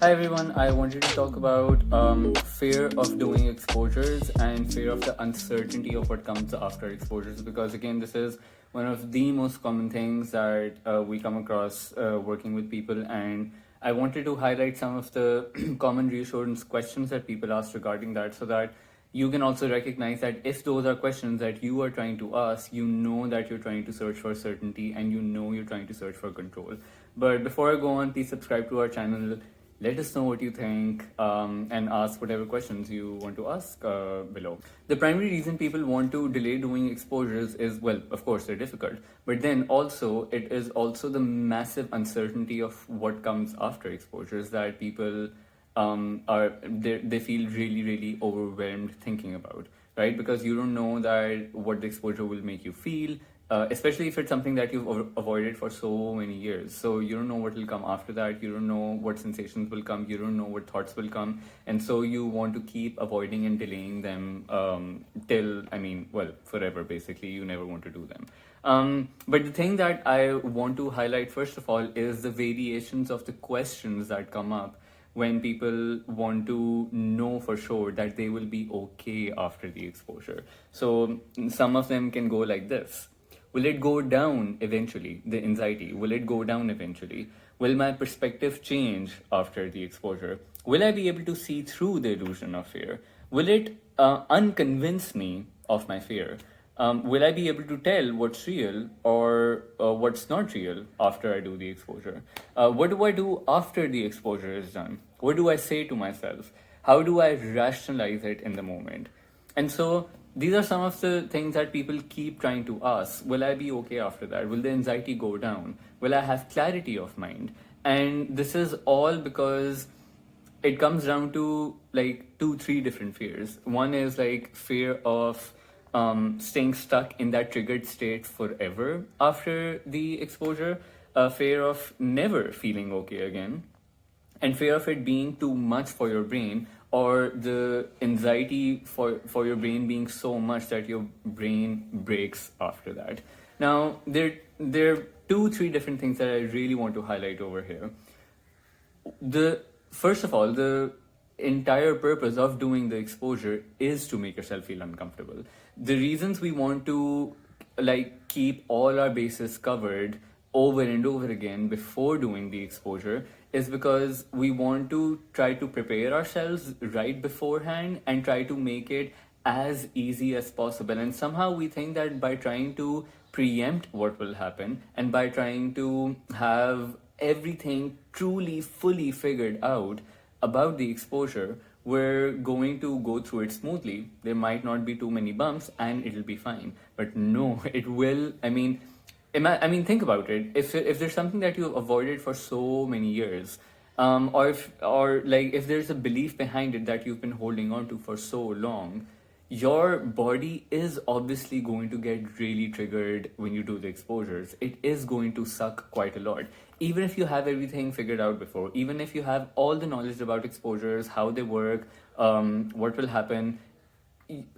Hi everyone, I wanted to talk about fear of doing exposures and fear of the uncertainty of what comes after exposures, because again, this is one of the most common things that we come across working with people. And I wanted to highlight some of the common reassurance questions that people ask regarding that, so that you can also recognize that if those are questions that you are trying to ask, you know that you're trying to search for certainty and you know you're trying to search for control. But before I go on, please subscribe to our channel. Let us know what you think, and ask whatever questions you want to ask below. The primary reason people want to delay doing exposures is, well, of course, they're difficult, but then also it is also the massive uncertainty of what comes after exposures that people they feel really really overwhelmed thinking about, right? Because you don't know that what the exposure will make you feel, especially if it's something that you've avoided for so many years. So you don't know what will come after that, you don't know what sensations will come, you don't know what thoughts will come, and so you want to keep avoiding and delaying them till, I mean, well, forever basically. You never want to do them. But the thing that I want to highlight first of all is the variations of the questions that come up when people want to know for sure that they will be okay after the exposure. So some of them can go like this. Will it go down eventually? The anxiety, will it go down eventually? Will my perspective change after the exposure? Will I be able to see through the illusion of fear? Will it unconvince me of my fear? Will I be able to tell what's real or what's not real after I do the exposure? What do I do after the exposure is done? What do I say to myself? How do I rationalize it in the moment? And so these are some of the things that people keep trying to ask. Will I be okay after that? Will the anxiety go down? Will I have clarity of mind? And this is all because it comes down to like two, three different fears. One is like fear of staying stuck in that triggered state forever after the exposure, a fear of never feeling okay again, and fear of it being too much for your brain, or the anxiety for your brain being so much that your brain breaks after that. Now there are two three different things that I really want to highlight over here. The first of all, the entire purpose of doing the exposure is to make yourself feel uncomfortable. The reasons we want to like keep all our bases covered over and over again before doing the exposure is because we want to try to prepare ourselves right beforehand and try to make it as easy as possible. And somehow we think that by trying to preempt what will happen and by trying to have everything truly fully figured out about the exposure, we're going to go through it smoothly. There might not be too many bumps and it'll be fine. But no, it will. I mean, think about it. If there's something that you've avoided for so many years, or like if there's a belief behind it that you've been holding on to for so long, your body is obviously going to get really triggered when you do the exposures. It is going to suck quite a lot. Even if you have everything figured out before, even if you have all the knowledge about exposures, how they work, what will happen,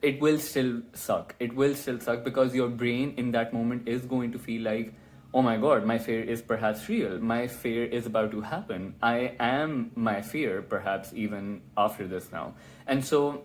it will still suck. It will still suck because your brain in that moment is going to feel like, oh my god, my fear is perhaps real. My fear is about to happen. I am my fear, perhaps even after this now. And so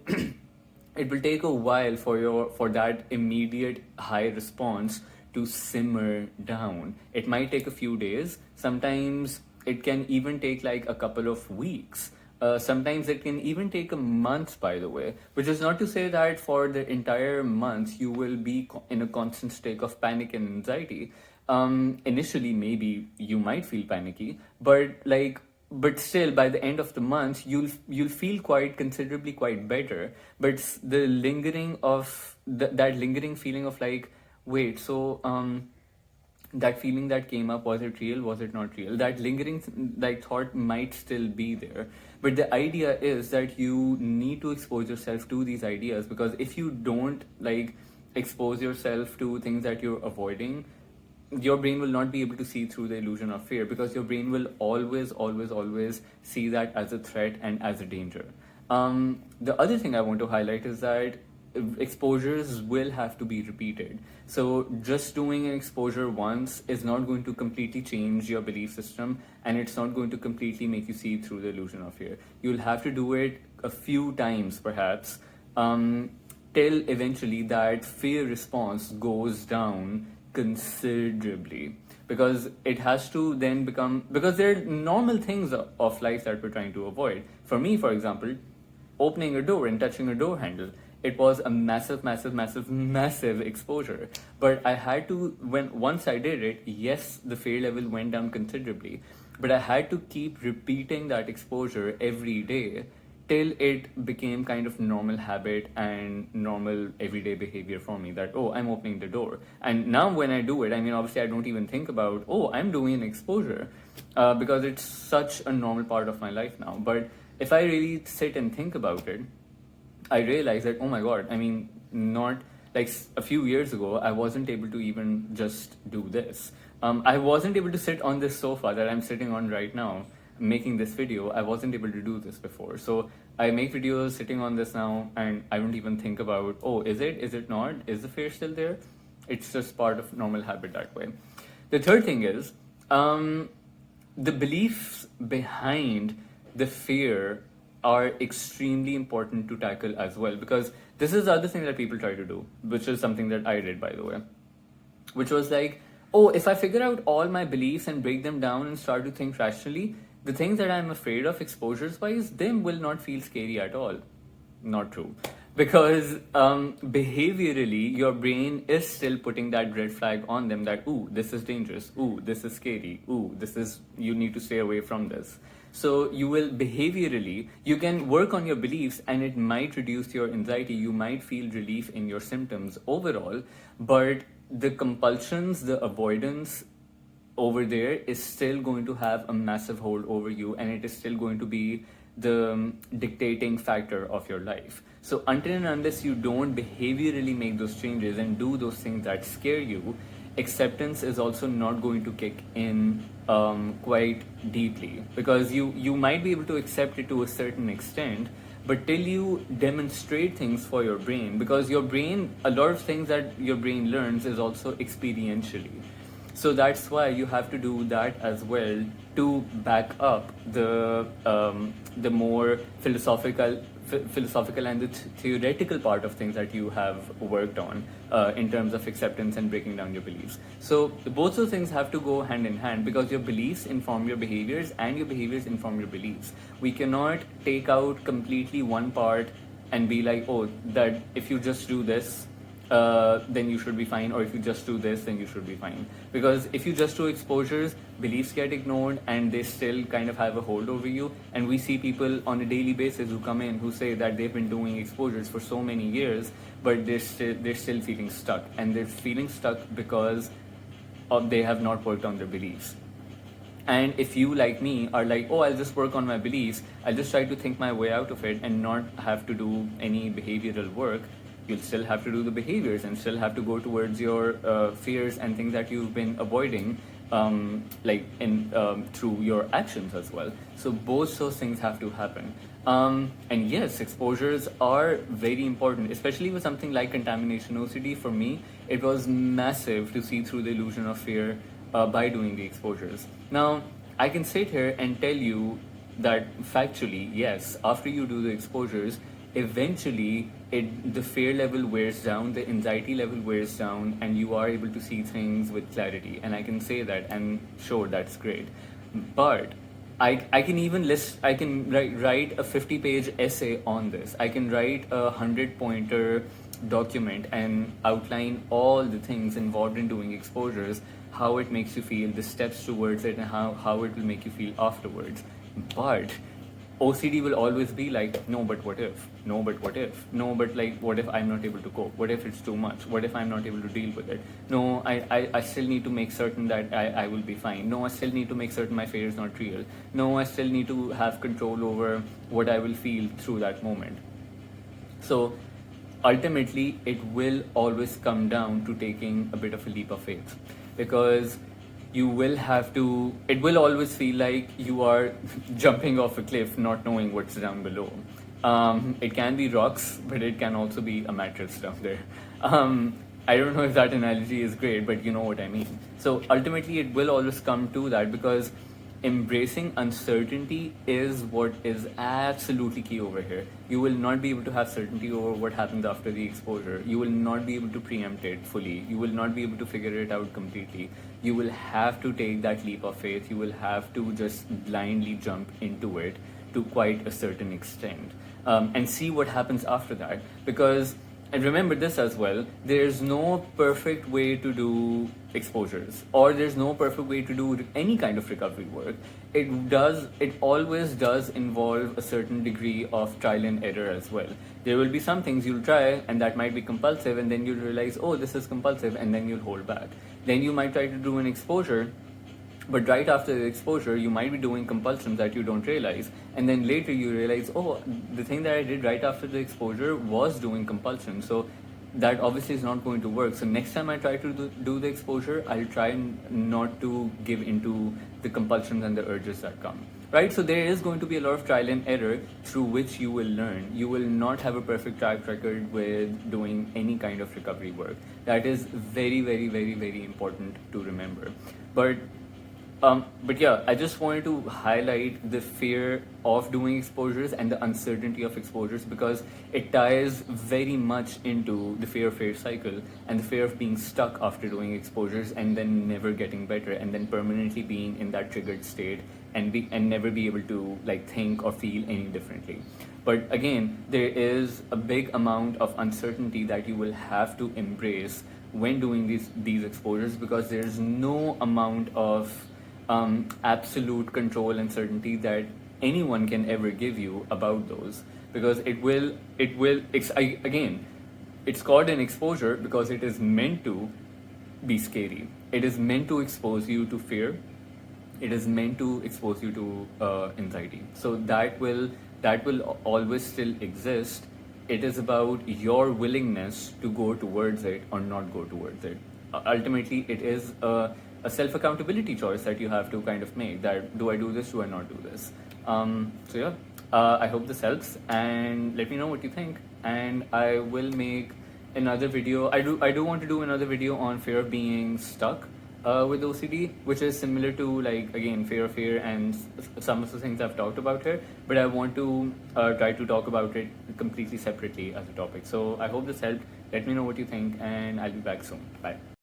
it will take a while for that immediate high response to simmer down. It might take a few days. Sometimes it can even take like a couple of weeks. Sometimes it can even take a month, by the way, which is not to say that for the entire month you will be in a constant state of panic and anxiety. Initially, maybe you might feel panicky, but still by the end of the month you'll feel quite considerably quite better. But the lingering of that lingering feeling of like, wait, so that feeling that came up, was it real, was it not real, that lingering like thought might still be there. But the idea is that you need to expose yourself to these ideas, because if you don't like expose yourself to things that you're avoiding, your brain will not be able to see through the illusion of fear, because your brain will always see that as a threat and as a danger. The other thing I want to highlight is that exposures will have to be repeated. So just doing an exposure once is not going to completely change your belief system, and it's not going to completely make you see through the illusion of fear. You'll have to do it a few times perhaps, till eventually that fear response goes down considerably, because it has to then become, because there are normal things of life that we're trying to avoid. For me, for example, opening a door and touching a door handle, it was a massive exposure. But I had to, when once I did it, yes, the fear level went down considerably, but I had to keep repeating that exposure every day till it became kind of normal habit and normal everyday behavior for me, that, oh, I'm opening the door. And now when I do it, I mean, obviously I don't even think about, oh, I'm doing an exposure, because it's such a normal part of my life now. But if I really sit and think about it, I realize that, oh my god, I mean, not like a few years ago, I wasn't able to even just do this. I wasn't able to sit on this sofa that I'm sitting on right now, making this video. I wasn't able to do this before. So I make videos sitting on this now, and I don't even think about, oh, is it not? Is the fear still there? It's just part of normal habit that way. The third thing is, the beliefs behind the fear are extremely important to tackle as well, because this is the other thing that people try to do, which is something that I did, by the way, which was like, oh, if I figure out all my beliefs and break them down and start to think rationally, the things that I'm afraid of exposures wise, them will not feel scary at all. Not true. Because behaviorally, your brain is still putting that red flag on them that, ooh, this is dangerous, ooh, this is scary, ooh, this is, you need to stay away from this. So you will behaviorally, you can work on your beliefs and it might reduce your anxiety. You might feel relief in your symptoms overall, but the compulsions, the avoidance over there is still going to have a massive hold over you, and it is still going to be the dictating factor of your life. So until and unless you don't behaviorally make those changes and do those things that scare you, acceptance is also not going to kick in quite deeply, because you might be able to accept it to a certain extent, but till you demonstrate things for your brain, because your brain, a lot of things that your brain learns is also experientially. So that's why you have to do that as well to back up the more philosophical and the theoretical part of things that you have worked on in terms of acceptance and breaking down your beliefs. So both those things have to go hand in hand, because your beliefs inform your behaviors and your behaviors inform your beliefs. We cannot take out completely one part and be like, oh, that if you just do this, then you should be fine, or if you just do this, then you should be fine. Because if you just do exposures, beliefs get ignored and they still kind of have a hold over you. And we see people on a daily basis who come in who say that they've been doing exposures for so many years, but they're still feeling stuck, and they're feeling stuck because they have not worked on their beliefs. And if you, like me, are like, oh, I'll just work on my beliefs, I'll just try to think my way out of it and not have to do any behavioral work, you'll still have to do the behaviors and still have to go towards your fears and things that you've been avoiding, through your actions as well. So both those things have to happen. And yes, exposures are very important, especially with something like contamination OCD. For me, it was massive to see through the illusion of fear by doing the exposures. Now, I can sit here and tell you that factually, yes, after you do the exposures, eventually the fear level wears down, the anxiety level wears down, and you are able to see things with clarity. And I can say that, and sure, that's great. But I can even write a 50-page essay on this. I can write a 100-pointer document and outline all the things involved in doing exposures, how it makes you feel, the steps towards it, and how it will make you feel afterwards. But OCD will always be like, no, but what if? No, but what if? No, but like, what if I'm not able to cope? What if it's too much? What if I'm not able to deal with it? No, I still need to make certain that I will be fine. No, I still need to make certain my fear is not real. No, I still need to have control over what I will feel through that moment. So ultimately, it will always come down to taking a bit of a leap of faith, because you will have to, it will always feel like you are jumping off a cliff not knowing what's down below. It can be rocks, but it can also be a mattress down there. I don't know if that analogy is great, but you know what I mean. So ultimately, it will always come to that, because embracing uncertainty is what is absolutely key over here. You will not be able to have certainty over what happens after the exposure. You will not be able to preempt it fully. You will not be able to figure it out completely. You will have to take that leap of faith. You will have to just blindly jump into it to quite a certain extent, and see what happens after that. Because, and remember this as well, there's no perfect way to do exposures, or there's no perfect way to do any kind of recovery work. It always does involve a certain degree of trial and error as well. There will be some things you'll try and that might be compulsive, and then you'll realize, oh, this is compulsive, and then you'll hold back. Then you might try to do an exposure, but right after the exposure, you might be doing compulsions that you don't realize. And then later you realize, oh, the thing that I did right after the exposure was doing compulsion. So that obviously is not going to work. So next time I try to do the exposure, I'll try not to give into the compulsions and the urges that come. Right? So there is going to be a lot of trial and error through which you will learn. You will not have a perfect track record with doing any kind of recovery work. That is very, very, very, very important to remember. But yeah, I just wanted to highlight the fear of doing exposures and the uncertainty of exposures, because it ties very much into the fear of failure cycle and the fear of being stuck after doing exposures and then never getting better, and then permanently being in that triggered state and never be able to like think or feel any differently. But again, there is a big amount of uncertainty that you will have to embrace when doing these exposures, because there's no amount of absolute control and certainty that anyone can ever give you about those, because again, it's called an exposure because it is meant to be scary. It is meant to expose you to fear. It is meant to expose you to anxiety. So that will always still exist. It is about your willingness to go towards it or not go towards it. Ultimately, it is a self-accountability choice that you have to kind of make, that do I do this, do I not do this. So yeah, I hope this helps, and let me know what you think, and I will make another video. I do want to do another video on fear of being stuck with OCD, which is similar to, like, again, fear and some of the things I've talked about here, but I want to try to talk about it completely separately as a topic. So I hope this helped. Let me know what you think, and I'll be back soon. Bye.